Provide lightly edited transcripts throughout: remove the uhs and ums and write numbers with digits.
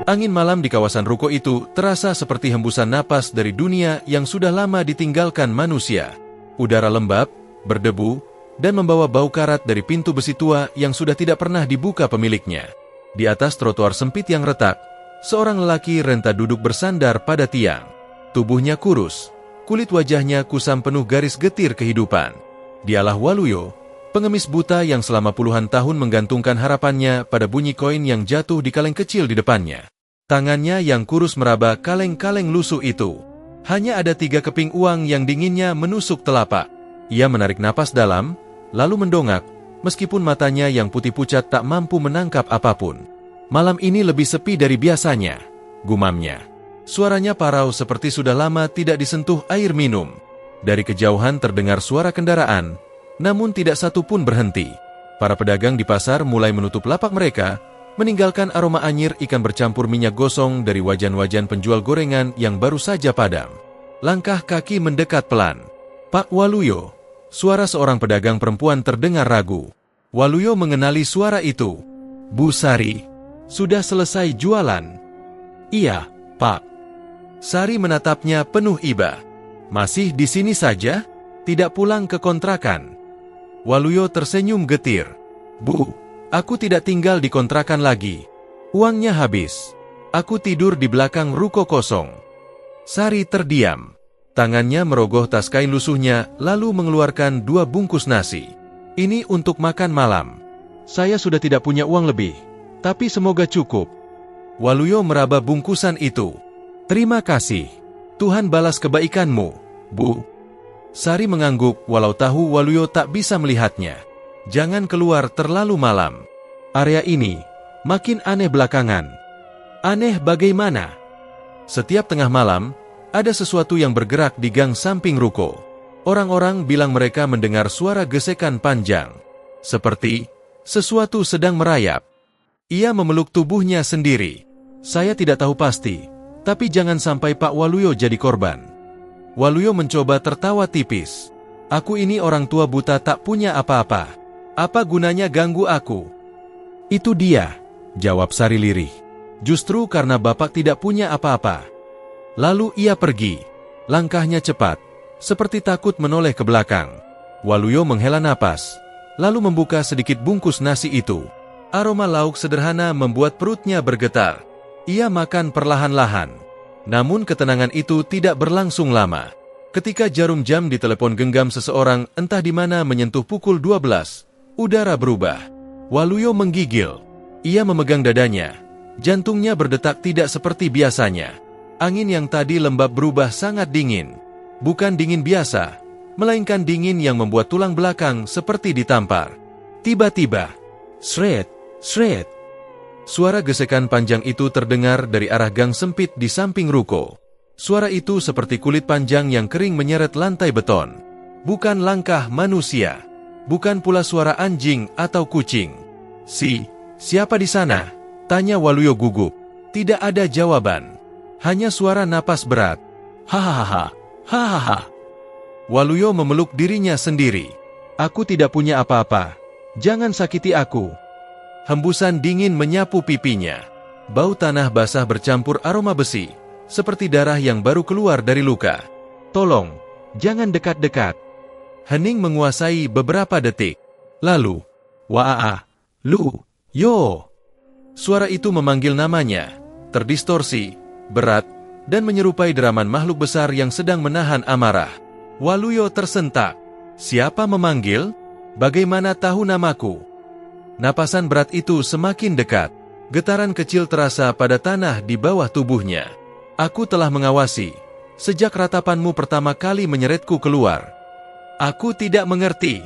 Angin malam di kawasan ruko itu terasa seperti hembusan napas dari dunia yang sudah lama ditinggalkan manusia. Udara lembab, berdebu, dan membawa bau karat dari pintu besi tua yang sudah tidak pernah dibuka pemiliknya. Di atas trotoar sempit yang retak, seorang lelaki renta duduk bersandar pada tiang. Tubuhnya kurus, kulit wajahnya kusam penuh garis getir kehidupan. Dialah Waluyo, pengemis buta yang selama puluhan tahun menggantungkan harapannya pada bunyi koin yang jatuh di kaleng kecil di depannya. Tangannya yang kurus meraba kaleng-kaleng lusuh itu. Hanya ada 3 keping uang yang dinginnya menusuk telapak. Ia menarik napas dalam, lalu mendongak, meskipun matanya yang putih pucat tak mampu menangkap apapun. Malam ini lebih sepi dari biasanya, gumamnya. Suaranya parau seperti sudah lama tidak disentuh air minum. Dari kejauhan terdengar suara kendaraan, namun tidak satu pun berhenti. Para pedagang di pasar mulai menutup lapak mereka, meninggalkan aroma anyir ikan bercampur minyak gosong dari wajan-wajan penjual gorengan yang baru saja padam. Langkah kaki mendekat pelan. "Pak Waluyo," suara seorang pedagang perempuan terdengar ragu. Waluyo mengenali suara itu. "Bu Sari, sudah selesai jualan?" "Iya, Pak." Sari menatapnya penuh iba. "Masih di sini saja? Tidak pulang ke kontrakan?" Waluyo tersenyum getir. "Bu, aku tidak tinggal di kontrakan lagi. Uangnya habis. Aku tidur di belakang ruko kosong." Sari terdiam. Tangannya merogoh tas kain lusuhnya, lalu mengeluarkan 2 bungkus nasi. "Ini untuk makan malam. Saya sudah tidak punya uang lebih, tapi semoga cukup." Waluyo meraba bungkusan itu. "Terima kasih. Tuhan balas kebaikanmu, Bu." Sari mengangguk walau tahu Waluyo tak bisa melihatnya. "Jangan keluar terlalu malam. Area ini makin aneh belakangan." "Aneh bagaimana?" Setiap tengah malam, ada sesuatu yang bergerak di gang samping ruko. Orang-orang bilang mereka mendengar suara gesekan panjang. Seperti sesuatu sedang merayap. Ia memeluk tubuhnya sendiri. "Saya tidak tahu pasti, tapi jangan sampai Pak Waluyo jadi korban." Waluyo mencoba tertawa tipis. "Aku ini orang tua buta tak punya apa-apa. Apa gunanya ganggu aku?" "Itu dia," jawab Sari lirih. "Justru karena Bapak tidak punya apa-apa." Lalu ia pergi. Langkahnya cepat, seperti takut menoleh ke belakang. Waluyo menghela napas, lalu membuka sedikit bungkus nasi itu. Aroma lauk sederhana membuat perutnya bergetar. Ia makan perlahan-lahan. Namun ketenangan itu tidak berlangsung lama. Ketika jarum jam di telepon genggam seseorang entah di mana menyentuh pukul 12, udara berubah. Waluyo menggigil. Ia memegang dadanya. Jantungnya berdetak tidak seperti biasanya. Angin yang tadi lembab berubah sangat dingin. Bukan dingin biasa, melainkan dingin yang membuat tulang belakang seperti ditampar. Tiba-tiba, shred, shred. Suara gesekan panjang itu terdengar dari arah gang sempit di samping ruko. Suara itu seperti kulit panjang yang kering menyeret lantai beton. Bukan langkah manusia. Bukan pula suara anjing atau kucing. Siapa di sana?" tanya Waluyo gugup. Tidak ada jawaban. Hanya suara napas berat. "Hahaha, hahaha." Waluyo memeluk dirinya sendiri. "Aku tidak punya apa-apa. Jangan sakiti aku." Hembusan dingin menyapu pipinya. Bau tanah basah bercampur aroma besi, seperti darah yang baru keluar dari luka. "Tolong, jangan dekat-dekat." Hening menguasai beberapa detik. Lalu, "Waa, Lu, Yo." Suara itu memanggil namanya, terdistorsi, berat, dan menyerupai deraman makhluk besar yang sedang menahan amarah. Waluyo tersentak. "Siapa memanggil? Bagaimana tahu namaku?" Napasan berat itu semakin dekat. Getaran kecil terasa pada tanah di bawah tubuhnya. "Aku telah mengawasi, sejak ratapanmu pertama kali menyeretku keluar." "Aku tidak mengerti.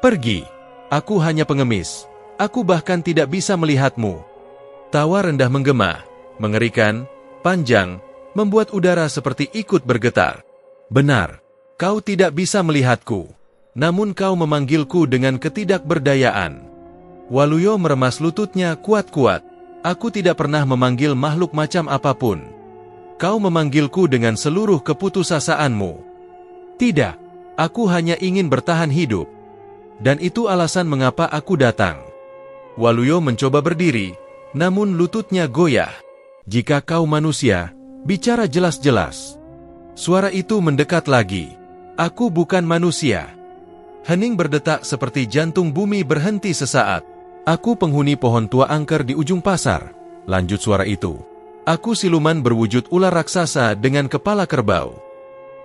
Pergi. Aku hanya pengemis. Aku bahkan tidak bisa melihatmu." Tawa rendah menggema, mengerikan, panjang, membuat udara seperti ikut bergetar. "Benar, kau tidak bisa melihatku. Namun kau memanggilku dengan ketidakberdayaan." Waluyo meremas lututnya kuat-kuat. "Aku tidak pernah memanggil makhluk macam apapun. Kau memanggilku dengan seluruh keputusasaanmu." "Tidak, aku hanya ingin bertahan hidup. Dan itu alasan mengapa aku datang." Waluyo mencoba berdiri, namun lututnya goyah. Jika kau manusia, bicara jelas-jelas. Suara itu mendekat lagi. Aku bukan manusia. Hening berdetak seperti jantung bumi berhenti sesaat. Aku penghuni pohon tua angker di ujung pasar. Lanjut suara itu. Aku siluman berwujud ular raksasa dengan kepala kerbau.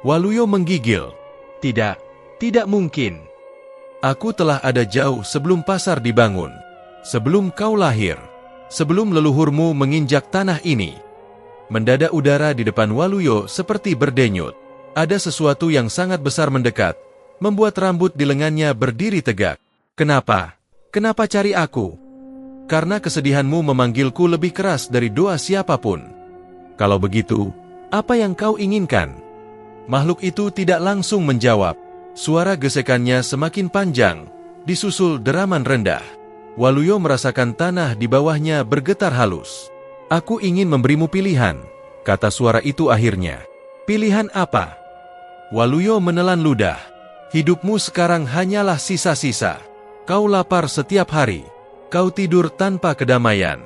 Waluyo menggigil. Tidak, tidak mungkin. Aku telah ada jauh sebelum pasar dibangun. Sebelum kau lahir. Sebelum leluhurmu menginjak tanah ini. Mendadak udara di depan Waluyo seperti berdenyut. Ada sesuatu yang sangat besar mendekat, membuat rambut di lengannya berdiri tegak. Kenapa? Kenapa cari aku? Karena kesedihanmu memanggilku lebih keras dari doa siapapun. Kalau begitu, apa yang kau inginkan? Makhluk itu tidak langsung menjawab. Suara gesekannya semakin panjang, disusul deraman rendah. Waluyo merasakan tanah di bawahnya bergetar halus. Aku ingin memberimu pilihan, kata suara itu akhirnya. Pilihan apa? Waluyo menelan ludah. Hidupmu sekarang hanyalah sisa-sisa. Kau lapar setiap hari. Kau tidur tanpa kedamaian.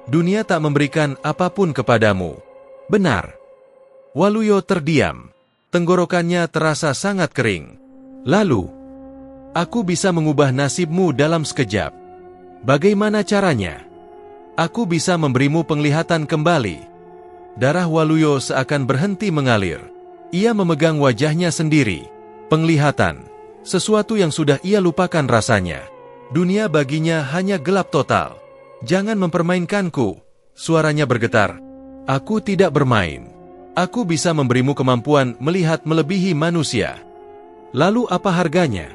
Dunia tak memberikan apapun kepadamu. Benar. Waluyo terdiam. Tenggorokannya terasa sangat kering. Lalu, aku bisa mengubah nasibmu dalam sekejap. Bagaimana caranya? Aku bisa memberimu penglihatan kembali. Darah Waluyo seakan berhenti mengalir. Ia memegang wajahnya sendiri. Penglihatan, sesuatu yang sudah ia lupakan rasanya. Dunia baginya hanya gelap total. Jangan mempermainkanku, suaranya bergetar. Aku tidak bermain. Aku bisa memberimu kemampuan melihat melebihi manusia. Lalu apa harganya?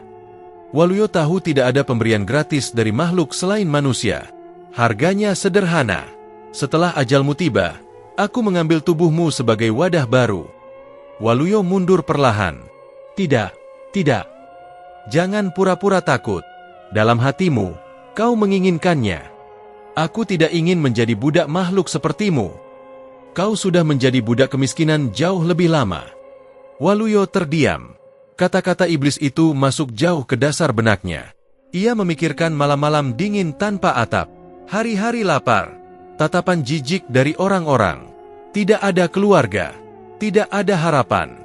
Waluyo tahu tidak ada pemberian gratis dari makhluk selain manusia. Harganya sederhana. Setelah ajalmu tiba, aku mengambil tubuhmu sebagai wadah baru. Waluyo mundur perlahan. Tidak, tidak. Jangan pura-pura takut. Dalam hatimu, kau menginginkannya. Aku tidak ingin menjadi budak makhluk sepertimu. Kau sudah menjadi budak kemiskinan jauh lebih lama. Waluyo terdiam. Kata-kata iblis itu masuk jauh ke dasar benaknya. Ia memikirkan malam-malam dingin tanpa atap. Hari-hari lapar. Tatapan jijik dari orang-orang. Tidak ada keluarga. Tidak ada harapan.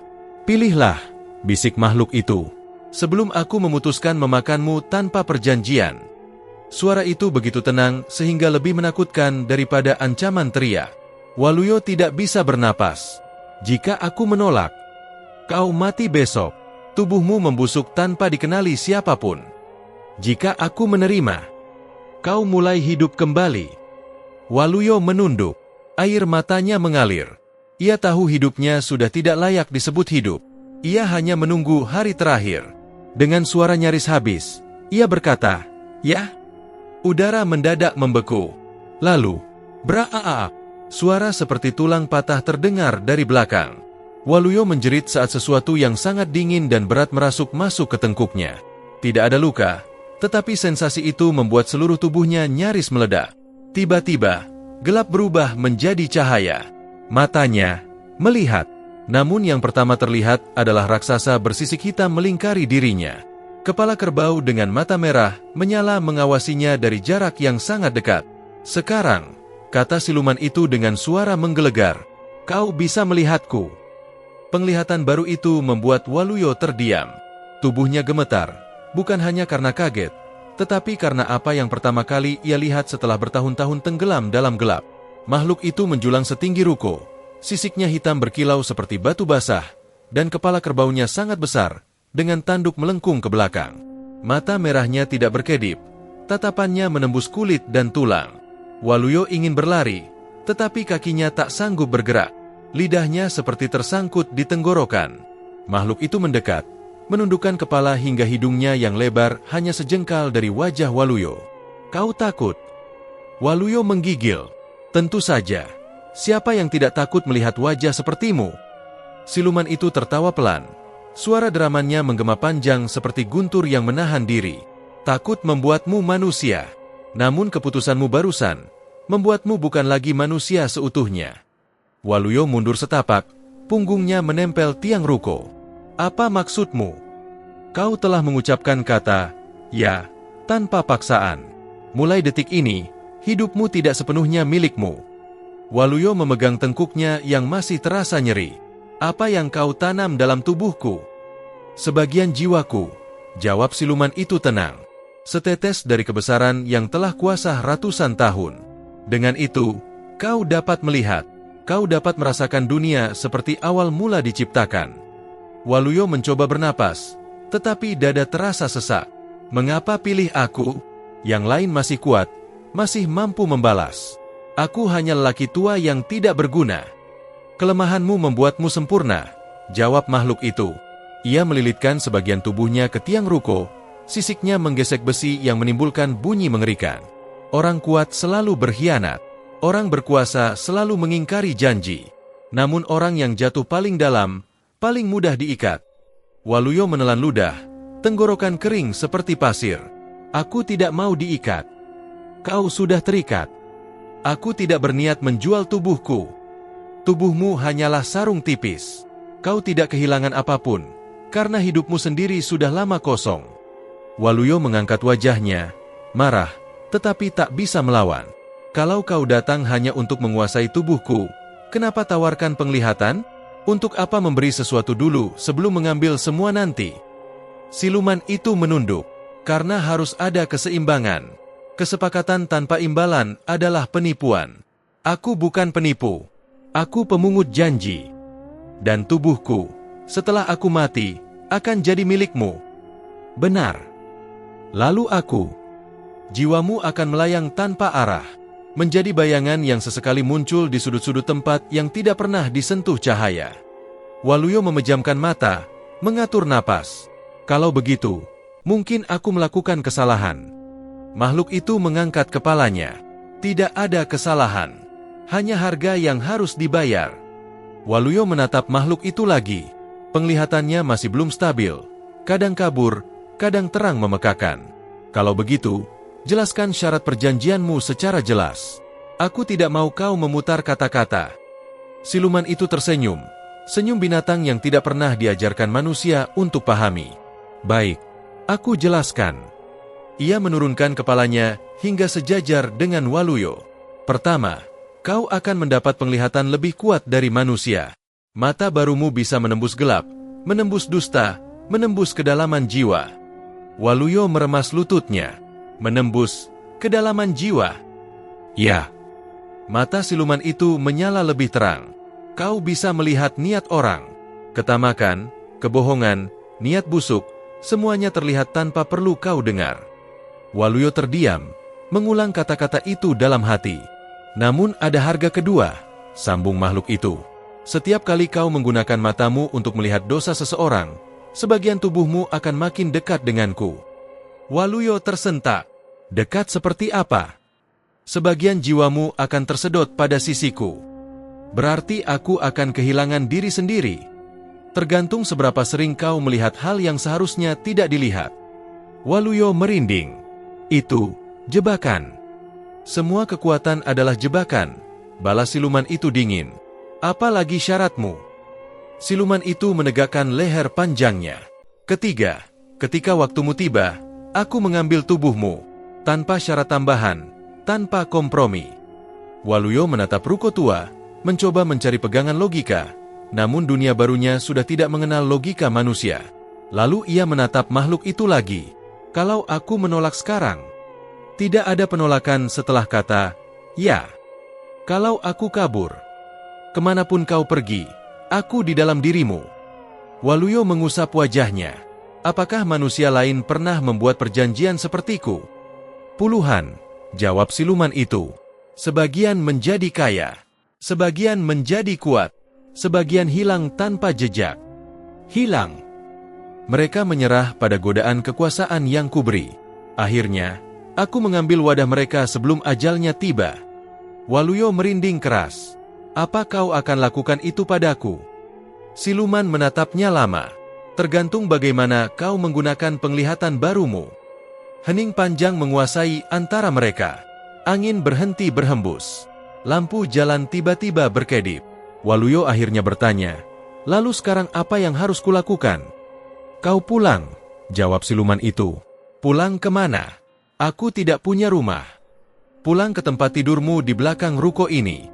Pilihlah, bisik makhluk itu. Sebelum aku memutuskan memakanmu tanpa perjanjian. Suara itu begitu tenang sehingga lebih menakutkan daripada ancaman teriak. Waluyo tidak bisa bernapas. Jika aku menolak, kau mati besok. Tubuhmu membusuk tanpa dikenali siapapun. Jika aku menerima, kau mulai hidup kembali. Waluyo menunduk. Air matanya mengalir. Ia tahu hidupnya sudah tidak layak disebut hidup. Ia hanya menunggu hari terakhir. Dengan suara nyaris habis, ia berkata, "Ya." Udara mendadak membeku. Lalu, "Braa!" Suara seperti tulang patah terdengar dari belakang. Waluyo menjerit saat sesuatu yang sangat dingin dan berat merasuk masuk ke tengkuknya. Tidak ada luka, tetapi sensasi itu membuat seluruh tubuhnya nyaris meledak. Tiba-tiba, gelap berubah menjadi cahaya. Matanya melihat. Namun yang pertama terlihat adalah raksasa bersisik hitam melingkari dirinya. Kepala kerbau dengan mata merah menyala mengawasinya dari jarak yang sangat dekat. "Sekarang," kata siluman itu dengan suara menggelegar, "kau bisa melihatku." Penglihatan baru itu membuat Waluyo terdiam. Tubuhnya gemetar, bukan hanya karena kaget, tetapi karena apa yang pertama kali ia lihat setelah bertahun-tahun tenggelam dalam gelap. Makhluk itu menjulang setinggi ruko. Sisiknya hitam berkilau seperti batu basah, dan kepala kerbaunya sangat besar, dengan tanduk melengkung ke belakang. Mata merahnya tidak berkedip, tatapannya menembus kulit dan tulang. Waluyo ingin berlari, tetapi kakinya tak sanggup bergerak. Lidahnya seperti tersangkut di tenggorokan. Makhluk itu mendekat, menundukkan kepala hingga hidungnya yang lebar hanya sejengkal dari wajah Waluyo. "Kau takut?" Waluyo menggigil. "Tentu saja. Siapa yang tidak takut melihat wajah sepertimu?" Siluman itu tertawa pelan. Suara deramannya menggema panjang seperti guntur yang menahan diri. "Takut membuatmu manusia. Namun keputusanmu barusan membuatmu bukan lagi manusia seutuhnya." Waluyo mundur setapak, punggungnya menempel tiang ruko. "Apa maksudmu?" "Kau telah mengucapkan kata, 'ya,' tanpa paksaan. Mulai detik ini, hidupmu tidak sepenuhnya milikmu. Waluyo memegang tengkuknya yang masih terasa nyeri. Apa yang kau tanam dalam tubuhku? Sebagian jiwaku, jawab siluman itu tenang. Setetes dari kebesaran yang telah kuasa ratusan tahun. Dengan itu, kau dapat melihat, kau dapat merasakan dunia seperti awal mula diciptakan. Waluyo mencoba bernapas, tetapi dada terasa sesak. Mengapa pilih aku? Yang lain masih kuat, masih mampu membalas. Aku hanya lelaki tua yang tidak berguna. Kelemahanmu membuatmu sempurna, jawab makhluk itu. Ia melilitkan sebagian tubuhnya ke tiang ruko, sisiknya menggesek besi yang menimbulkan bunyi mengerikan. Orang kuat selalu berkhianat. Orang berkuasa selalu mengingkari janji. Namun orang yang jatuh paling dalam, paling mudah diikat. Waluyo menelan ludah, tenggorokan kering seperti pasir. Aku tidak mau diikat. Kau sudah terikat. Aku tidak berniat menjual tubuhku. Tubuhmu hanyalah sarung tipis. Kau tidak kehilangan apapun, karena hidupmu sendiri sudah lama kosong. Waluyo mengangkat wajahnya, marah, tetapi tak bisa melawan. Kalau kau datang hanya untuk menguasai tubuhku, kenapa tawarkan penglihatan? Untuk apa memberi sesuatu dulu sebelum mengambil semua nanti? Siluman itu menunduk, karena harus ada keseimbangan. Kesepakatan tanpa imbalan adalah penipuan. Aku bukan penipu. Aku pemungut janji. Dan tubuhku, setelah aku mati, akan jadi milikmu. Benar. Lalu aku, jiwamu akan melayang tanpa arah, menjadi bayangan yang sesekali muncul di sudut-sudut tempat yang tidak pernah disentuh cahaya. Waluyo memejamkan mata, mengatur napas. Kalau begitu, mungkin aku melakukan kesalahan. Makhluk itu mengangkat kepalanya. Tidak ada kesalahan. Hanya harga yang harus dibayar. Waluyo menatap makhluk itu lagi. Penglihatannya masih belum stabil. Kadang kabur, kadang terang memekakan. Kalau begitu, jelaskan syarat perjanjianmu secara jelas. Aku tidak mau kau memutar kata-kata. Siluman itu tersenyum. Senyum binatang yang tidak pernah diajarkan manusia untuk pahami. Baik, aku jelaskan. Ia menurunkan kepalanya hingga sejajar dengan Waluyo. Pertama, kau akan mendapat penglihatan lebih kuat dari manusia. Mata barumu bisa menembus gelap, menembus dusta, menembus kedalaman jiwa. Waluyo meremas lututnya. Menembus kedalaman jiwa. Ya. Mata siluman itu menyala lebih terang. Kau bisa melihat niat orang. Ketamakan, kebohongan, niat busuk, semuanya terlihat tanpa perlu kau dengar. Waluyo terdiam, mengulang kata-kata itu dalam hati. Namun ada harga kedua, sambung makhluk itu. Setiap kali kau menggunakan matamu untuk melihat dosa seseorang, sebagian tubuhmu akan makin dekat denganku. Waluyo tersentak. Dekat seperti apa? Sebagian jiwamu akan tersedot pada sisiku. Berarti aku akan kehilangan diri sendiri. Tergantung seberapa sering kau melihat hal yang seharusnya tidak dilihat. Waluyo merinding. Itu jebakan. Semua kekuatan adalah jebakan, balas siluman itu dingin. Apalagi syaratmu? Siluman itu menegakkan leher panjangnya. Ketiga, ketika waktumu tiba, aku mengambil tubuhmu, tanpa syarat tambahan, tanpa kompromi. Waluyo menatap ruko tua, mencoba mencari pegangan logika, namun dunia barunya sudah tidak mengenal logika manusia. Lalu ia menatap makhluk itu lagi. Kalau aku menolak sekarang, tidak ada penolakan setelah kata, ya. Kalau aku kabur, kemanapun kau pergi, aku di dalam dirimu. Waluyo mengusap wajahnya. Apakah manusia lain pernah membuat perjanjian sepertiku? Puluhan, jawab siluman itu. Sebagian menjadi kaya, sebagian menjadi kuat, sebagian hilang tanpa jejak. Hilang. Mereka menyerah pada godaan kekuasaan yang kuberi. Akhirnya, aku mengambil wadah mereka sebelum ajalnya tiba. Waluyo merinding keras. Apa kau akan lakukan itu padaku? Siluman menatapnya lama. Tergantung bagaimana kau menggunakan penglihatan barumu. Hening panjang menguasai antara mereka. Angin berhenti berhembus. Lampu jalan tiba-tiba berkedip. Waluyo akhirnya bertanya, lalu sekarang apa yang harus kulakukan? Kau pulang, jawab siluman itu. Pulang kemana? Aku tidak punya rumah. Pulang ke tempat tidurmu di belakang ruko ini.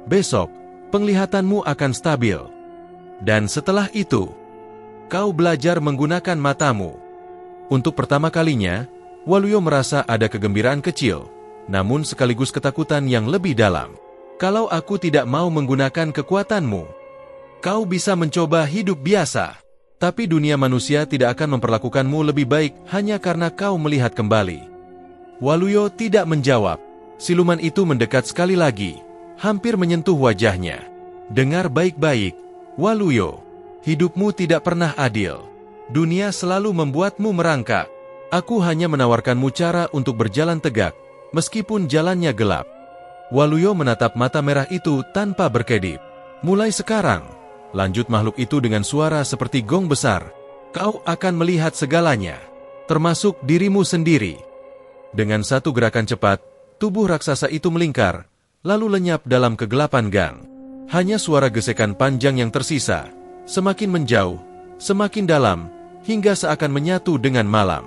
Besok, penglihatanmu akan stabil. Dan setelah itu, kau belajar menggunakan matamu. Untuk pertama kalinya, Waluyo merasa ada kegembiraan kecil, namun sekaligus ketakutan yang lebih dalam. Kalau aku tidak mau menggunakan kekuatanmu, kau bisa mencoba hidup biasa. Tapi dunia manusia tidak akan memperlakukanmu lebih baik hanya karena kau melihat kembali. Waluyo tidak menjawab. Siluman itu mendekat sekali lagi, hampir menyentuh wajahnya. Dengar baik-baik, Waluyo. Hidupmu tidak pernah adil. Dunia selalu membuatmu merangkak. Aku hanya menawarkanmu cara untuk berjalan tegak, meskipun jalannya gelap. Waluyo menatap mata merah itu tanpa berkedip. Mulai sekarang, lanjut makhluk itu dengan suara seperti gong besar, kau akan melihat segalanya, termasuk dirimu sendiri. Dengan satu gerakan cepat, tubuh raksasa itu melingkar, lalu lenyap dalam kegelapan gang. Hanya suara gesekan panjang yang tersisa, semakin menjauh, semakin dalam, hingga seakan menyatu dengan malam.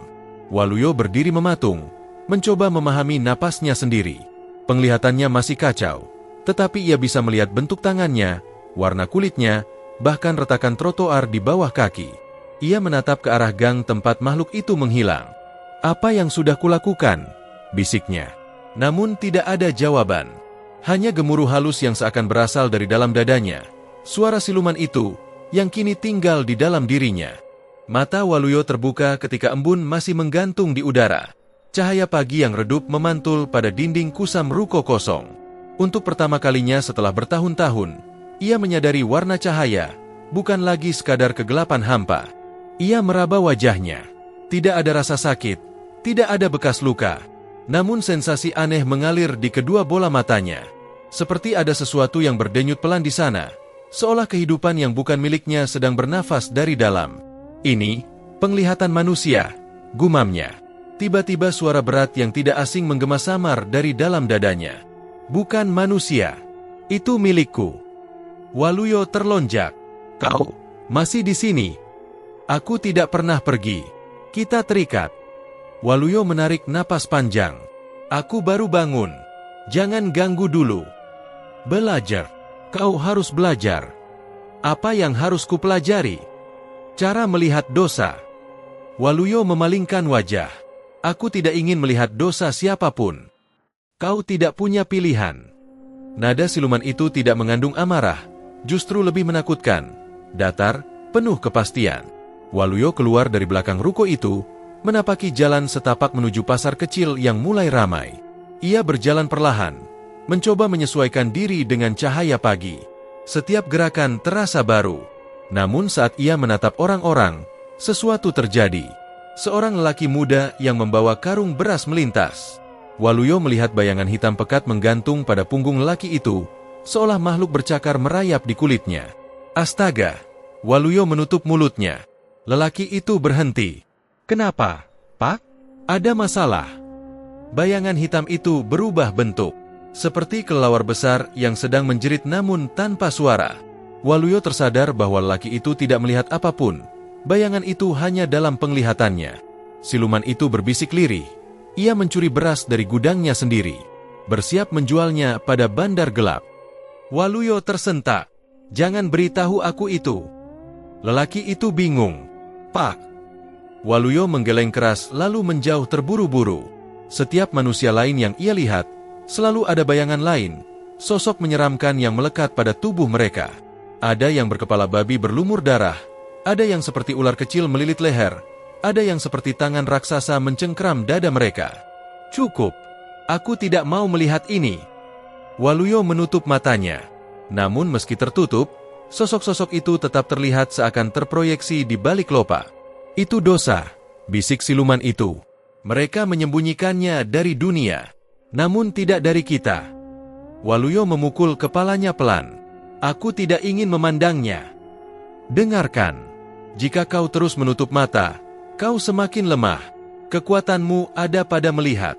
Waluyo berdiri mematung, mencoba memahami napasnya sendiri. Penglihatannya masih kacau, tetapi ia bisa melihat bentuk tangannya, warna kulitnya, bahkan retakan trotoar di bawah kaki. Ia menatap ke arah gang tempat makhluk itu menghilang. Apa yang sudah kulakukan? Bisiknya. Namun tidak ada jawaban. Hanya gemuruh halus yang seakan berasal dari dalam dadanya. Suara siluman itu, yang kini tinggal di dalam dirinya. Mata Waluyo terbuka ketika embun masih menggantung di udara. Cahaya pagi yang redup memantul pada dinding kusam ruko kosong. Untuk pertama kalinya setelah bertahun-tahun, ia menyadari warna cahaya, bukan lagi sekadar kegelapan hampa. Ia meraba wajahnya. Tidak ada rasa sakit, tidak ada bekas luka. Namun sensasi aneh mengalir di kedua bola matanya. Seperti ada sesuatu yang berdenyut pelan di sana, seolah kehidupan yang bukan miliknya sedang bernafas dari dalam. Ini, penglihatan manusia, gumamnya. Tiba-tiba suara berat yang tidak asing menggema samar dari dalam dadanya. Bukan manusia, itu milikku. Waluyo terlonjak. Kau masih di sini. Aku tidak pernah pergi. Kita terikat. Waluyo menarik napas panjang. Aku baru bangun. Jangan ganggu dulu. Belajar. Kau harus belajar. Apa yang harus kupelajari? Cara melihat dosa. Waluyo memalingkan wajah. Aku tidak ingin melihat dosa siapapun. Kau tidak punya pilihan. Nada siluman itu tidak mengandung amarah, justru lebih menakutkan. Datar, penuh kepastian. Waluyo keluar dari belakang ruko itu, menapaki jalan setapak menuju pasar kecil yang mulai ramai. Ia berjalan perlahan, mencoba menyesuaikan diri dengan cahaya pagi. Setiap gerakan terasa baru. Namun saat ia menatap orang-orang, sesuatu terjadi. Seorang lelaki muda yang membawa karung beras melintas. Waluyo melihat bayangan hitam pekat menggantung pada punggung lelaki itu, seolah makhluk bercakar merayap di kulitnya. Astaga! Waluyo menutup mulutnya. Lelaki itu berhenti. Kenapa, Pak? Ada masalah? Bayangan hitam itu berubah bentuk, seperti kelelawar besar yang sedang menjerit namun tanpa suara. Waluyo tersadar bahwa lelaki itu tidak melihat apapun. Bayangan itu hanya dalam penglihatannya. Siluman itu berbisik lirih. Ia mencuri beras dari gudangnya sendiri, bersiap menjualnya pada bandar gelap. Waluyo tersentak. Jangan beritahu aku itu. Lelaki itu bingung. Pak. Waluyo menggeleng keras lalu menjauh terburu-buru. Setiap manusia lain yang ia lihat, selalu ada bayangan lain, sosok menyeramkan yang melekat pada tubuh mereka. Ada yang berkepala babi berlumur darah, ada yang seperti ular kecil melilit leher, ada yang seperti tangan raksasa mencengkram dada mereka. Cukup, aku tidak mau melihat ini. Waluyo menutup matanya. Namun meski tertutup, sosok-sosok itu tetap terlihat seakan terproyeksi di balik lopa. Itu dosa, bisik siluman itu. Mereka menyembunyikannya dari dunia, namun tidak dari kita. Waluyo memukul kepalanya pelan. Aku tidak ingin memandangnya. Dengarkan, jika kau terus menutup mata, kau semakin lemah. Kekuatanmu ada pada melihat.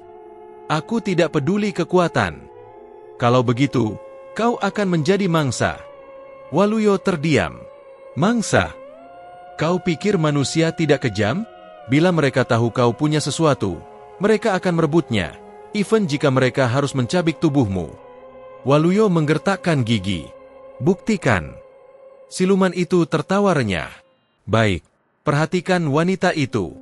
Aku tidak peduli kekuatan. Kalau begitu, kau akan menjadi mangsa. Waluyo terdiam. Mangsa? Kau pikir manusia tidak kejam? Bila mereka tahu kau punya sesuatu, mereka akan merebutnya, even jika mereka harus mencabik tubuhmu. Waluyo menggertakkan gigi. Buktikan. Siluman itu tertawa renyah. Baik, perhatikan wanita itu.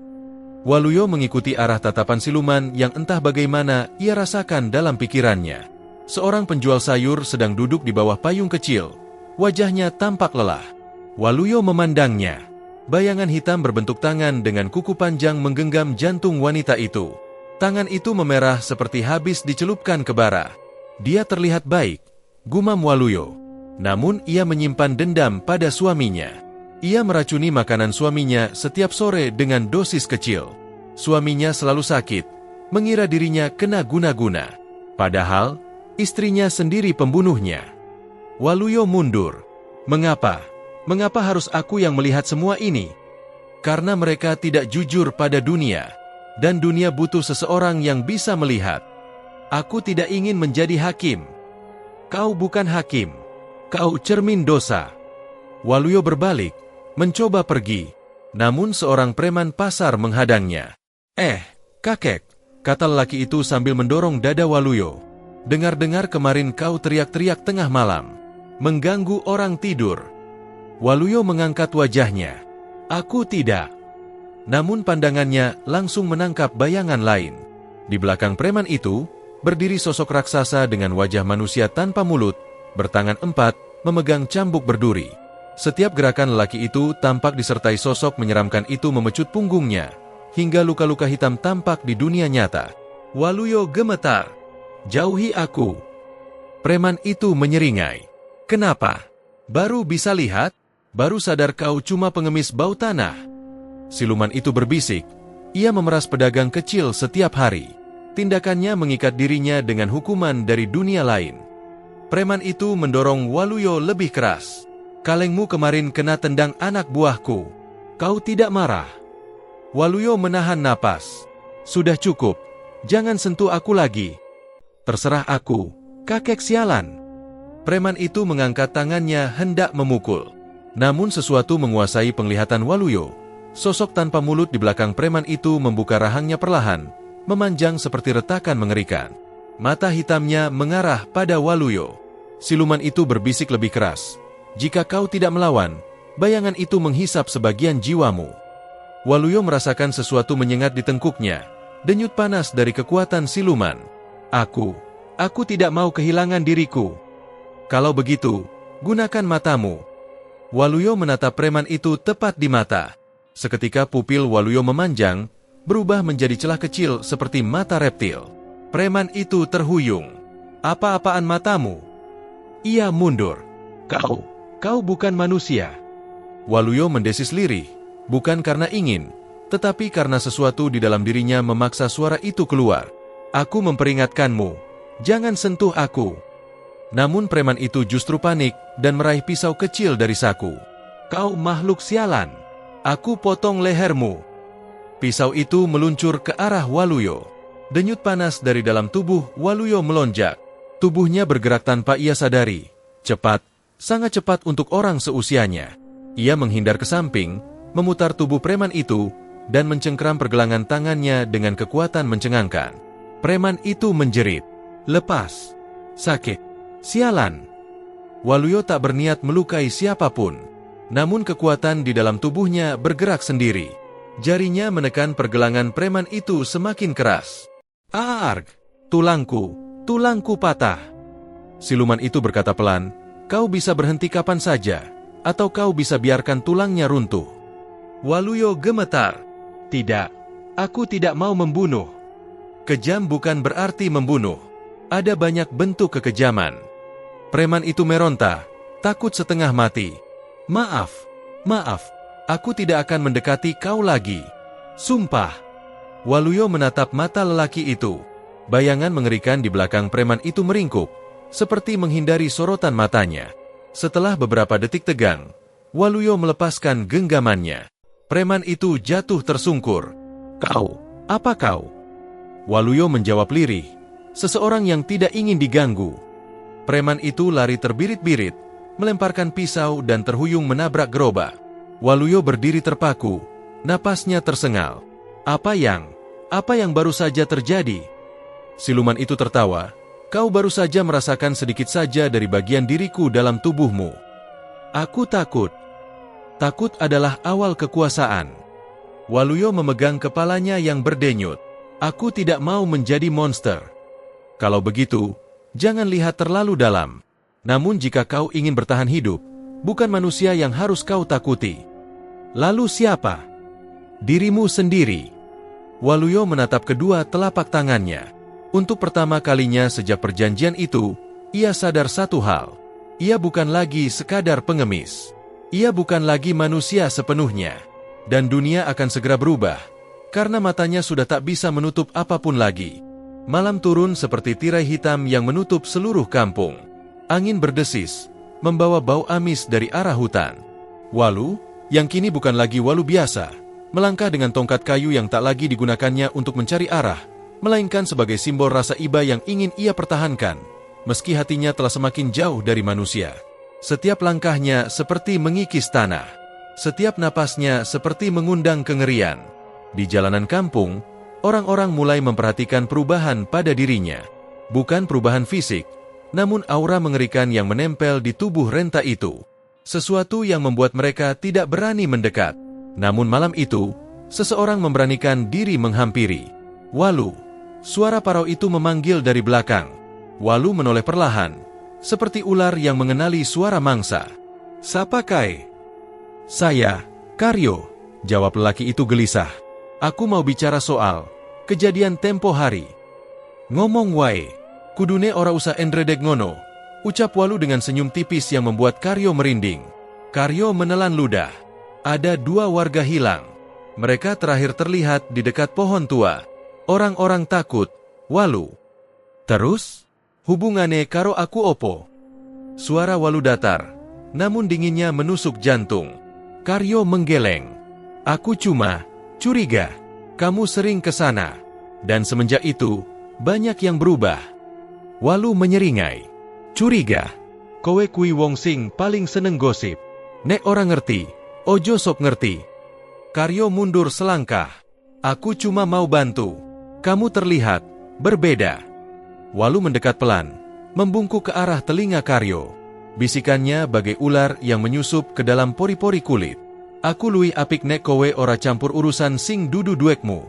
Waluyo mengikuti arah tatapan siluman yang entah bagaimana ia rasakan dalam pikirannya. Seorang penjual sayur sedang duduk di bawah payung kecil. Wajahnya tampak lelah. Waluyo memandangnya. Bayangan hitam berbentuk tangan dengan kuku panjang menggenggam jantung wanita itu. Tangan itu memerah seperti habis dicelupkan ke bara. Dia terlihat baik, gumam Waluyo. Namun ia menyimpan dendam pada suaminya. Ia meracuni makanan suaminya setiap sore dengan dosis kecil. Suaminya selalu sakit, mengira dirinya kena guna-guna. Padahal, istrinya sendiri pembunuhnya. Waluyo mundur. Mengapa? Mengapa harus aku yang melihat semua ini? Karena mereka tidak jujur pada dunia. Dan dunia butuh seseorang yang bisa melihat. Aku tidak ingin menjadi hakim. Kau bukan hakim. Kau cermin dosa. Waluyo berbalik, mencoba pergi. Namun seorang preman pasar menghadangnya. Kakek, kata lelaki itu sambil mendorong dada Waluyo. Dengar-dengar kemarin kau teriak-teriak tengah malam. Mengganggu orang tidur. Waluyo mengangkat wajahnya. Aku tidak. Namun pandangannya langsung menangkap bayangan lain. Di belakang preman itu, berdiri sosok raksasa dengan wajah manusia tanpa mulut, bertangan 4, memegang cambuk berduri. Setiap gerakan lelaki itu tampak disertai sosok menyeramkan itu memecut punggungnya, hingga luka-luka hitam tampak di dunia nyata. Waluyo gemetar. Jauhi aku. Preman itu menyeringai. Kenapa? Baru bisa lihat? Baru sadar kau cuma pengemis bau tanah? Siluman itu berbisik. Ia memeras pedagang kecil setiap hari. Tindakannya mengikat dirinya dengan hukuman dari dunia lain. Preman itu mendorong Waluyo lebih keras. Kalengmu kemarin kena tendang anak buahku. Kau tidak marah? Waluyo menahan napas. Sudah cukup. Jangan sentuh aku lagi. Terserah aku, kakek sialan. Preman itu mengangkat tangannya hendak memukul. Namun sesuatu menguasai penglihatan Waluyo. Sosok tanpa mulut di belakang preman itu membuka rahangnya perlahan, memanjang seperti retakan mengerikan. Mata hitamnya mengarah pada Waluyo. Siluman itu berbisik lebih keras. Jika kau tidak melawan, bayangan itu menghisap sebagian jiwamu. Waluyo merasakan sesuatu menyengat di tengkuknya, denyut panas dari kekuatan siluman. Aku tidak mau kehilangan diriku. Kalau begitu, gunakan matamu. Waluyo menatap preman itu tepat di mata. Seketika pupil Waluyo memanjang, berubah menjadi celah kecil seperti mata reptil. Preman itu terhuyung. Apa-apaan matamu? Ia mundur. Kau bukan manusia. Waluyo mendesis lirih, bukan karena ingin, tetapi karena sesuatu di dalam dirinya memaksa suara itu keluar. Aku memperingatkanmu, jangan sentuh aku. Namun preman itu justru panik dan meraih pisau kecil dari saku. Kau makhluk sialan, aku potong lehermu. Pisau itu meluncur ke arah Waluyo. Denyut panas dari dalam tubuh Waluyo melonjak. Tubuhnya bergerak tanpa ia sadari. Cepat, sangat cepat untuk orang seusianya. Ia menghindar ke samping, memutar tubuh preman itu, dan mencengkram pergelangan tangannya dengan kekuatan mencengangkan. Preman itu menjerit. Lepas. Sakit. Sialan. Waluyo tak berniat melukai siapapun. Namun kekuatan di dalam tubuhnya bergerak sendiri. Jarinya menekan pergelangan preman itu semakin keras. Arg! Tulangku patah. Siluman itu berkata pelan, kau bisa berhenti kapan saja, atau kau bisa biarkan tulangnya runtuh. Waluyo gemetar. Tidak, aku tidak mau membunuh. Kejam bukan berarti membunuh. Ada banyak bentuk kekejaman. Preman itu meronta, takut setengah mati. Maaf, aku tidak akan mendekati kau lagi. Sumpah. Waluyo menatap mata lelaki itu. Bayangan mengerikan di belakang preman itu meringkuk, seperti menghindari sorotan matanya. Setelah beberapa detik tegang, Waluyo melepaskan genggamannya. Preman itu jatuh tersungkur. Apa kau? Waluyo menjawab lirih, seseorang yang tidak ingin diganggu. Preman itu lari terbirit-birit, melemparkan pisau dan terhuyung menabrak gerobak. Waluyo berdiri terpaku, napasnya tersengal. Apa yang baru saja terjadi? Siluman itu tertawa, Kau baru saja merasakan sedikit saja dari bagian diriku dalam tubuhmu. Aku takut. Takut adalah awal kekuasaan. Waluyo memegang kepalanya yang berdenyut. Aku tidak mau menjadi monster. Kalau begitu, jangan lihat terlalu dalam. Namun jika kau ingin bertahan hidup, bukan manusia yang harus kau takuti. Lalu siapa? Dirimu sendiri. Waluyo menatap kedua telapak tangannya. Untuk pertama kalinya sejak perjanjian itu, ia sadar satu hal. Ia bukan lagi sekadar pengemis. Ia bukan lagi manusia sepenuhnya. Dan dunia akan segera berubah, karena matanya sudah tak bisa menutup apapun lagi. Malam turun seperti tirai hitam yang menutup seluruh kampung. Angin berdesis, membawa bau amis dari arah hutan. Walu, yang kini bukan lagi Walu biasa, melangkah dengan tongkat kayu yang tak lagi digunakannya untuk mencari arah, melainkan sebagai simbol rasa iba yang ingin ia pertahankan, meski hatinya telah semakin jauh dari manusia. Setiap langkahnya seperti mengikis tanah. Setiap napasnya seperti mengundang kengerian. Di jalanan kampung, orang-orang mulai memperhatikan perubahan pada dirinya. Bukan perubahan fisik, namun aura mengerikan yang menempel di tubuh renta itu. Sesuatu yang membuat mereka tidak berani mendekat. Namun malam itu, seseorang memberanikan diri menghampiri. Walu. Suara parau itu memanggil dari belakang. Walu menoleh perlahan, seperti ular yang mengenali suara mangsa. "Sapa Kai?" "Saya, Karyo," jawab lelaki itu gelisah. "Aku mau bicara soal kejadian tempo hari." "Ngomong wae, kudune ora usah endredeg ngono," ucap Walu dengan senyum tipis yang membuat Karyo merinding. Karyo menelan ludah. Ada 2 warga hilang. Mereka terakhir terlihat di dekat pohon tua. Orang-orang takut. "Walu. Terus? Hubungannya karo aku opo?" Suara Walu datar, namun dinginnya menusuk jantung. Karyo menggeleng. "Aku cuma curiga. Kamu sering ke sana." Dan semenjak itu, banyak yang berubah. Walu menyeringai. "Curiga? Kowe kui wong sing paling seneng gosip. Nek orang ngerti, ojo sok ngerti." Karyo mundur selangkah. "Aku cuma mau bantu. Kamu terlihat berbeda." Walu mendekat pelan, membungkuk ke arah telinga Karyo. Bisikannya bagai ular yang menyusup ke dalam pori-pori kulit. "Aku luwih apik nek kowe ora campur urusan sing dudu duekmu."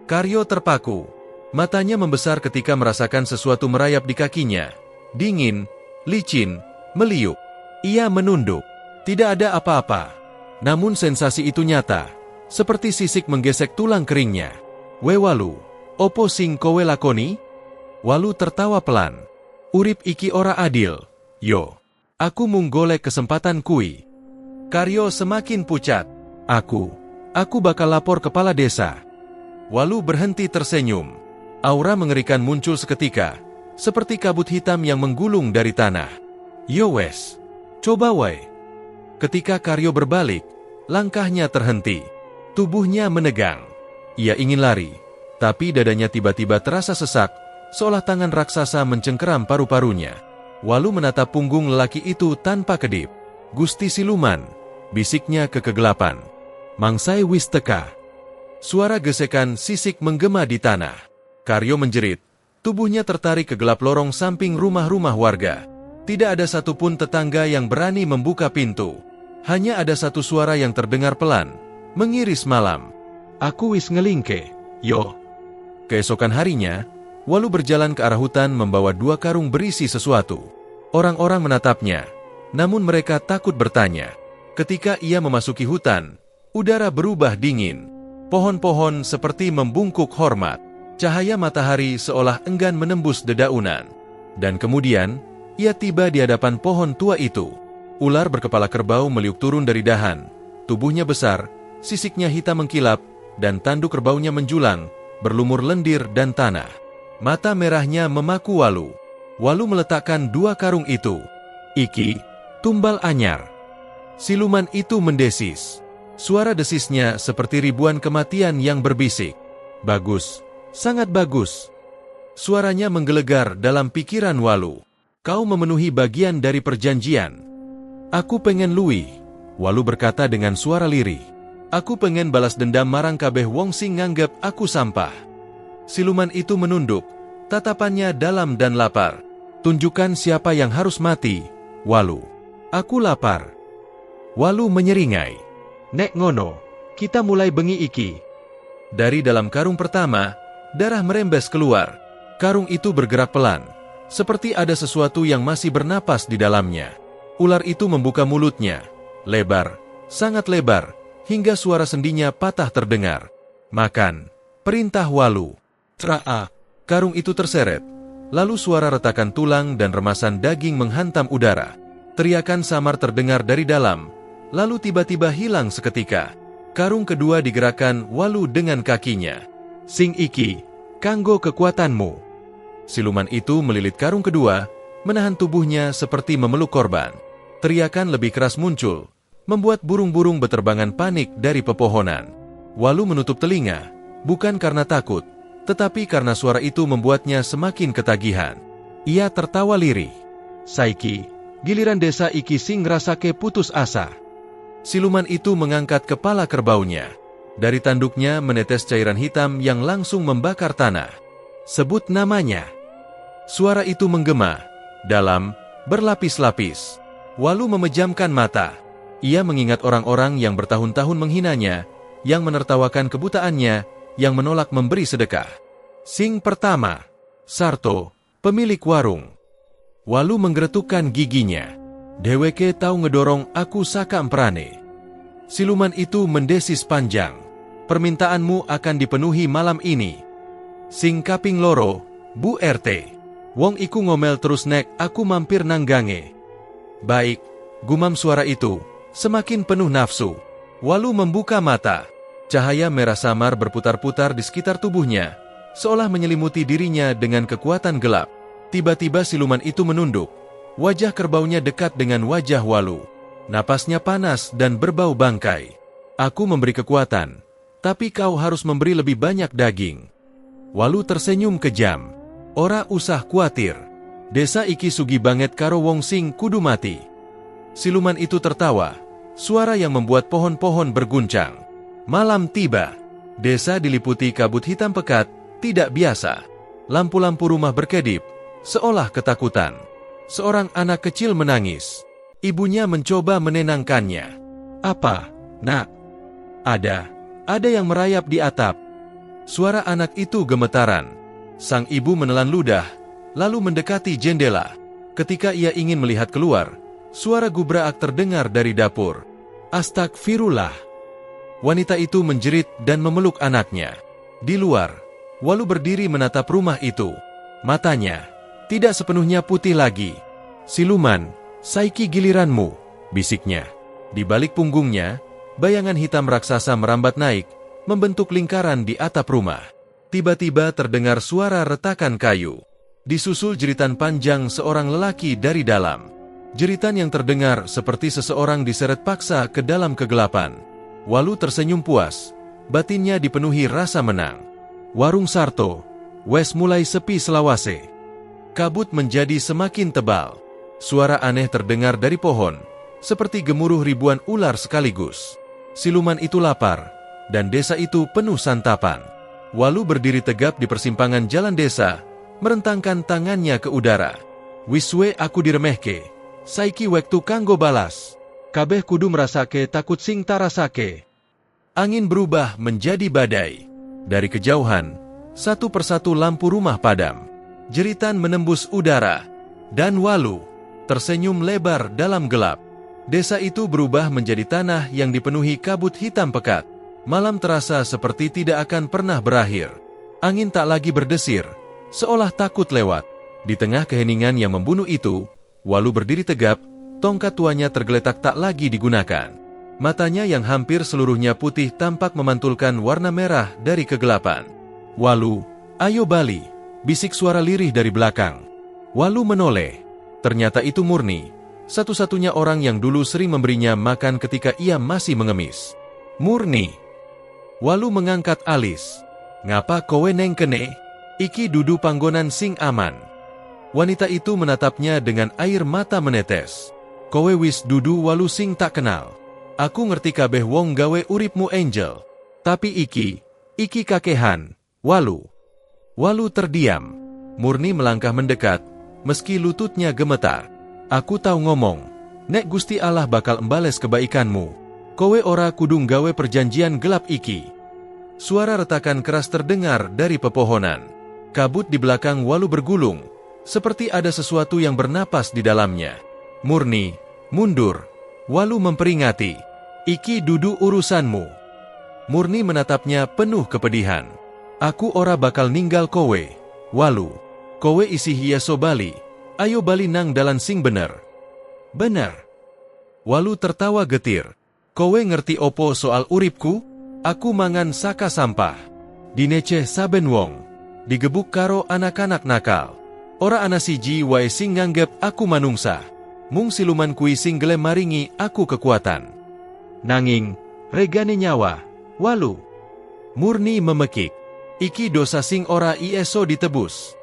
Karyo terpaku. Matanya membesar ketika merasakan sesuatu merayap di kakinya. Dingin, licin, meliuk. Ia menunduk. Tidak ada apa-apa. Namun sensasi itu nyata, seperti sisik menggesek tulang keringnya. "We Walu, opo sing kowe lakoni?" Walu tertawa pelan. "Urip iki ora adil. Yo, aku mung golek kesempatan kui." Karyo semakin pucat. Aku bakal lapor kepala desa." Walu berhenti tersenyum. Aura mengerikan muncul seketika, seperti kabut hitam yang menggulung dari tanah. "Yo wes, coba wae." Ketika Karyo berbalik, langkahnya terhenti. Tubuhnya menegang. Ia ingin lari, tapi dadanya tiba-tiba terasa sesak, seolah tangan raksasa mencengkeram paru-parunya. Walu menatap punggung lelaki itu tanpa kedip. "Gusti Siluman," bisiknya ke kegelapan. "Mangsai wis teka." Suara gesekan sisik menggema di tanah. Karyo menjerit. Tubuhnya tertarik ke gelap lorong samping rumah-rumah warga. Tidak ada satupun tetangga yang berani membuka pintu. Hanya ada satu suara yang terdengar pelan, mengiris malam. "Aku wis ngelingke, yo." Keesokan harinya, Walu berjalan ke arah hutan membawa 2 karung berisi sesuatu. Orang-orang menatapnya, namun mereka takut bertanya. Ketika ia memasuki hutan, udara berubah dingin. Pohon-pohon seperti membungkuk hormat. Cahaya matahari seolah enggan menembus dedaunan. Dan kemudian, ia tiba di hadapan pohon tua itu. Ular berkepala kerbau meliuk turun dari dahan. Tubuhnya besar, sisiknya hitam mengkilap, dan tanduk kerbaunya menjulang, berlumur lendir dan tanah. Mata merahnya memaku Walu. Walu meletakkan 2 karung itu. "Iki, tumbal anyar." Siluman itu mendesis. Suara desisnya seperti ribuan kematian yang berbisik. "Bagus, sangat bagus." Suaranya menggelegar dalam pikiran Walu. "Kau memenuhi bagian dari perjanjian." "Aku pengen luwih," Walu berkata dengan suara lirih. "Aku pengen balas dendam marang kabeh wong sing nganggep aku sampah." Siluman itu menunduk, Tatapannya dalam dan lapar. Tunjukkan siapa yang harus mati, Walu. Aku lapar. Walu menyeringai. Nek ngono, kita mulai bengi iki. Dari dalam karung pertama, darah merembes keluar. Karung itu bergerak pelan, seperti ada sesuatu yang masih bernapas di dalamnya. Ular itu membuka mulutnya, lebar, sangat lebar, hingga suara sendinya patah terdengar. Makan, perintah Walu. Traa, karung itu terseret. Lalu suara retakan tulang dan remasan daging menghantam udara. Teriakan samar terdengar dari dalam, lalu tiba-tiba hilang seketika. Karung kedua digerakkan Walu dengan kakinya. Sing iki, kanggo kekuatanmu. Siluman itu melilit karung kedua, menahan tubuhnya seperti memeluk korban. Teriakan lebih keras muncul, membuat burung-burung beterbangan panik dari pepohonan. Walu menutup telinga, bukan karena takut, tetapi karena suara itu membuatnya semakin ketagihan. Ia tertawa lirih. Saiki, giliran desa iki sing ngrasake putus asa. Siluman itu mengangkat kepala kerbaunya. Dari tanduknya menetes cairan hitam yang langsung membakar tanah. Sebut namanya. Suara itu menggema, dalam, berlapis-lapis. Walu memejamkan mata. Ia mengingat orang-orang yang bertahun-tahun menghinanya, yang menertawakan kebutaannya, yang menolak memberi sedekah. Sing pertama, Sarto, pemilik warung. Walu menggeretukkan giginya. Deweke tahu ngedorong aku saka emprane. Siluman itu mendesis panjang. Permintaanmu akan dipenuhi malam ini. Sing kaping loro, Bu RT. Wong iku ngomel terus nek aku mampir nang gange. Baik, gumam suara itu, semakin penuh nafsu. Walu membuka mata. Cahaya merah samar berputar-putar di sekitar tubuhnya, seolah menyelimuti dirinya dengan kekuatan gelap. Tiba-tiba siluman itu menunduk. Wajah kerbaunya dekat dengan wajah Walu. Napasnya panas dan berbau bangkai. Aku memberi kekuatan, tapi kau harus memberi lebih banyak daging. Walu tersenyum kejam. Ora usah kuatir. Desa iki sugi banget karo wong sing kudu mati. Siluman itu tertawa, suara yang membuat pohon-pohon berguncang. Malam tiba. Desa diliputi kabut hitam pekat, tidak biasa. Lampu-lampu rumah berkedip, seolah ketakutan. Seorang anak kecil menangis. Ibunya mencoba menenangkannya. Apa, nak? Ada yang merayap di atap. Suara anak itu gemetaran. Sang ibu menelan ludah, lalu mendekati jendela. Ketika ia ingin melihat keluar, suara gubraak terdengar dari dapur. Astagfirullah. Wanita itu menjerit dan memeluk anaknya. Di luar, Walu berdiri menatap rumah itu. Matanya tidak sepenuhnya putih lagi. Siluman, saiki giliranmu, bisiknya. Di balik punggungnya, bayangan hitam raksasa merambat naik, membentuk lingkaran di atap rumah. Tiba-tiba terdengar suara retakan kayu. Disusul jeritan panjang seorang lelaki dari dalam. Jeritan yang terdengar seperti seseorang diseret paksa ke dalam kegelapan. Walu tersenyum puas. Batinnya dipenuhi rasa menang. Warung Sarto, wes mulai sepi selawase. Kabut menjadi semakin tebal. Suara aneh terdengar dari pohon, seperti gemuruh ribuan ular sekaligus. Siluman itu lapar, dan desa itu penuh santapan. Walu berdiri tegap di persimpangan jalan desa, merentangkan tangannya ke udara. Wiswe aku diremehke, saiki wektu kanggo balas. Kabeh kudu merasake takut sing tarasake. Angin berubah menjadi badai. Dari kejauhan, satu persatu lampu rumah padam. Jeritan menembus udara, dan Walu tersenyum lebar dalam gelap. Desa itu berubah menjadi tanah yang dipenuhi kabut hitam pekat. Malam terasa seperti tidak akan pernah berakhir. Angin tak lagi berdesir, seolah takut lewat. Di tengah keheningan yang membunuh itu, Walu berdiri tegap, tongkat tuanya tergeletak tak lagi digunakan. Matanya yang hampir seluruhnya putih tampak memantulkan warna merah dari kegelapan. Walu, ayo bali, bisik suara lirih dari belakang. Walu menoleh. Ternyata itu Murni, satu-satunya orang yang dulu sering memberinya makan ketika ia masih mengemis. Murni. Walu mengangkat alis. Ngapa kowe neng kene? Iki dudu panggonan sing aman. Wanita itu menatapnya dengan air mata menetes. Kowe wis dudu Walu sing tak kenal. Aku ngerti kabeh wong gawe uripmu Angel. Tapi iki kakehan, Walu. Walu terdiam. Murni melangkah mendekat, meski lututnya gemetar. Aku tahu ngomong, nek Gusti Allah bakal embales kebaikanmu. Kowe ora kudung gawe perjanjian gelap iki. Suara retakan keras terdengar dari pepohonan. Kabut di belakang Walu bergulung, seperti ada sesuatu yang bernapas di dalamnya. Murni, mundur. Walu memperingati. Iki dudu urusanmu. Murni menatapnya penuh kepedihan. Aku ora bakal ninggal kowe, Walu. Kowe isi hiaso bali. Ayo bali nang dalan sing bener. Bener. Walu tertawa getir. Kowe ngerti opo soal uripku? Aku mangan saka sampah. Dineceh saben wong. Digebuk karo anak-anak nakal. Ora ana siji wae sing nganggep aku manungsa. Mung siluman kui sing gelem maringi aku kekuatan. Nanging, regane nyawa, Walu. Murni memekik. Iki dosa sing ora iso ditebus.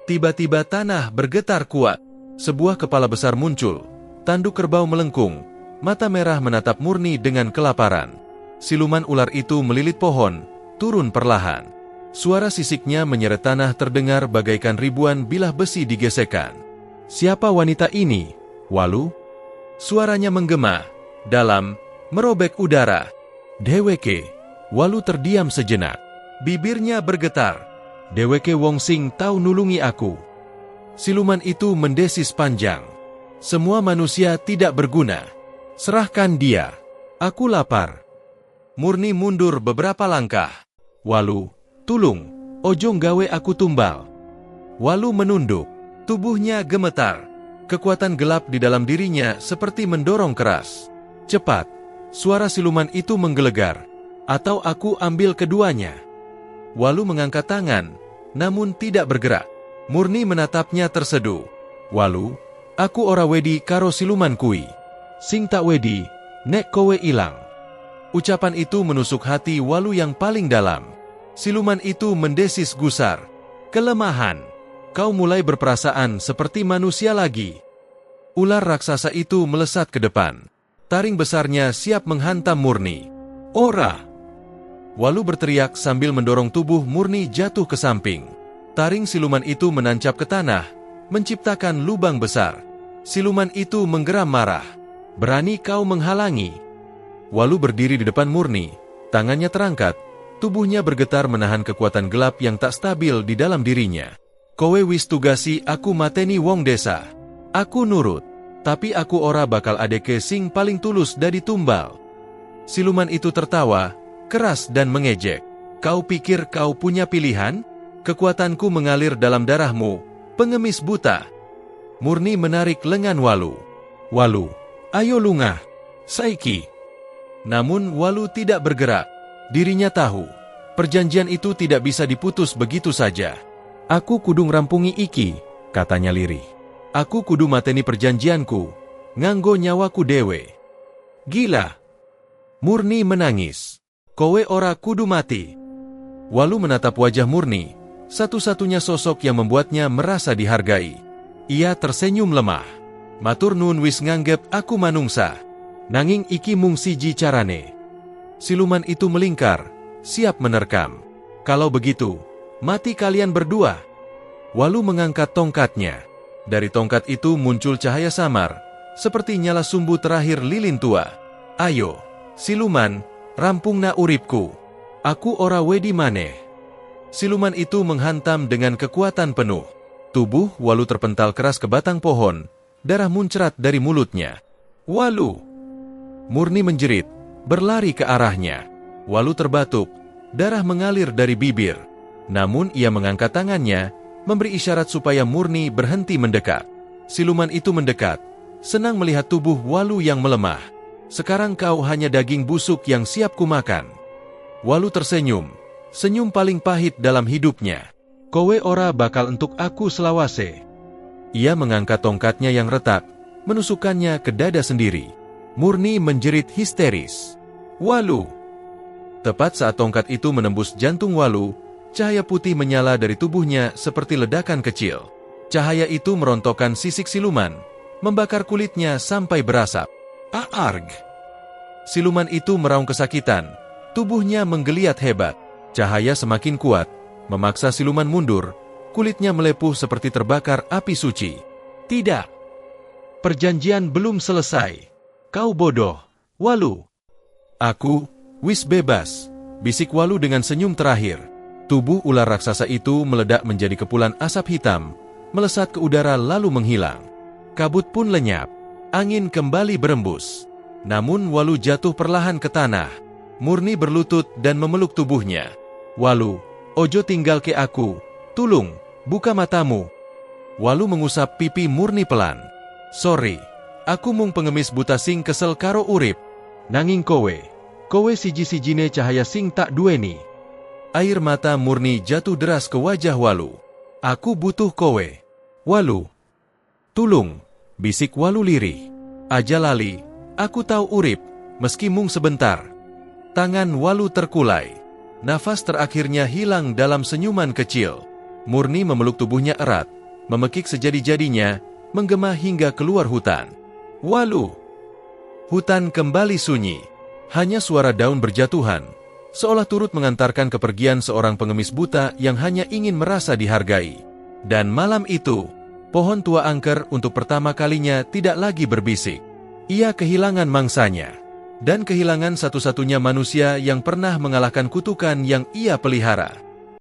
Tiba-tiba tanah bergetar kuat. Sebuah kepala besar muncul. Tanduk kerbau melengkung. Mata merah menatap Murni dengan kelaparan. Siluman ular itu melilit pohon, turun perlahan. Suara sisiknya menyeret tanah terdengar bagaikan ribuan bilah besi digesekkan. Siapa wanita ini, Walu? Suaranya menggema, dalam, merobek udara. Deweke. Walu terdiam sejenak. Bibirnya bergetar. Deweke wong sing tau nulungi aku. Siluman itu mendesis panjang. Semua manusia tidak berguna. Serahkan dia. Aku lapar. Murni mundur beberapa langkah. Walu, tulung. Ojo nggawe aku tumbal. Walu menunduk. Tubuhnya gemetar. Kekuatan gelap di dalam dirinya seperti mendorong keras. Cepat. Suara siluman itu menggelegar. Atau aku ambil keduanya. Walu mengangkat tangan, namun tidak bergerak. Murni menatapnya terseduh. Walu, aku ora wedi karo siluman kui. Sing tak wedi, nek kowe ilang. Ucapan itu menusuk hati Walu yang paling dalam. Siluman itu mendesis gusar. Kelemahan. Kau mulai berperasaan seperti manusia lagi. Ular raksasa itu melesat ke depan. Taring besarnya siap menghantam Murni. Ora! Walu berteriak sambil mendorong tubuh Murni jatuh ke samping. Taring siluman itu menancap ke tanah, menciptakan lubang besar. Siluman itu menggeram marah. Berani kau menghalangi? Walu berdiri di depan Murni, tangannya terangkat, tubuhnya bergetar menahan kekuatan gelap yang tak stabil di dalam dirinya. Kowe wis tugasi aku mateni wong desa. Aku nurut, tapi aku ora bakal adeke sing paling tulus dari tumbal. Siluman itu tertawa, keras dan mengejek. Kau pikir kau punya pilihan? Kekuatanku mengalir dalam darahmu, pengemis buta. Murni menarik lengan Walu. Walu, ayo lungah. Saiki. Namun Walu tidak bergerak. Dirinya tahu, perjanjian itu tidak bisa diputus begitu saja. Aku kudu ngrampungi iki, katanya lirih. Aku kudu mateni perjanjianku, nganggo nyawaku dewe. Gila. Murni menangis. Kowe ora kudu mati. Walu menatap wajah Murni, satu-satunya sosok yang membuatnya merasa dihargai. Ia tersenyum lemah. Matur nuwun wis nganggep aku manungsa. Nanging iki mung siji carane. Siluman itu melingkar, siap menerkam. Kalau begitu, mati kalian berdua. Walu mengangkat tongkatnya. Dari tongkat itu muncul cahaya samar, seperti nyala sumbu terakhir lilin tua. Ayo, siluman, rampungna uripku. Aku ora wedi maneh. Siluman itu menghantam dengan kekuatan penuh. Tubuh Walu terpental keras ke batang pohon, darah muncrat dari mulutnya. Walu! Murni menjerit, berlari ke arahnya. Walu terbatuk, darah mengalir dari bibir. Namun ia mengangkat tangannya, memberi isyarat supaya Murni berhenti mendekat. Siluman itu mendekat, senang melihat tubuh Walu yang melemah. Sekarang kau hanya daging busuk yang siap kumakan. Walu tersenyum, senyum paling pahit dalam hidupnya. Kowe ora bakal entuk aku selawase. Ia mengangkat tongkatnya yang retak, menusukkannya ke dada sendiri. Murni menjerit histeris. Walu! Tepat saat tongkat itu menembus jantung Walu, cahaya putih menyala dari tubuhnya seperti ledakan kecil. Cahaya itu merontokkan sisik siluman, membakar kulitnya sampai berasap. Aarg! Siluman itu meraung kesakitan, tubuhnya menggeliat hebat. Cahaya semakin kuat, memaksa siluman mundur, kulitnya melepuh seperti terbakar api suci. Tidak. Perjanjian belum selesai. Kau bodoh, Walu. Aku, wis bebas, bisik Walu dengan senyum terakhir. Tubuh ular raksasa itu meledak menjadi kepulan asap hitam, melesat ke udara lalu menghilang. Kabut pun lenyap, angin kembali berembus. Namun Walu jatuh perlahan ke tanah, murni berlutut dan memeluk tubuhnya. Walu, ojo tinggal ke aku, tulung, buka matamu. Walu mengusap pipi murni pelan. Sorry, aku mung pengemis buta sing kesel karo urip. Nanging kowe siji-sijine cahaya sing tak duweni. Air mata murni jatuh deras ke wajah Walu. Aku butuh kowe, Walu. Tulung, bisik Walu lirih. Aja lali, aku tahu urip, meski mung sebentar. Tangan Walu terkulai. Nafas terakhirnya hilang dalam senyuman kecil. Murni memeluk tubuhnya erat, memekik sejadi-jadinya, menggema hingga keluar hutan. Walu. Hutan kembali sunyi. Hanya suara daun berjatuhan, seolah turut mengantarkan kepergian seorang pengemis buta yang hanya ingin merasa dihargai. Dan malam itu, pohon tua angker untuk pertama kalinya tidak lagi berbisik. Ia kehilangan mangsanya, dan kehilangan satu-satunya manusia yang pernah mengalahkan kutukan yang ia pelihara.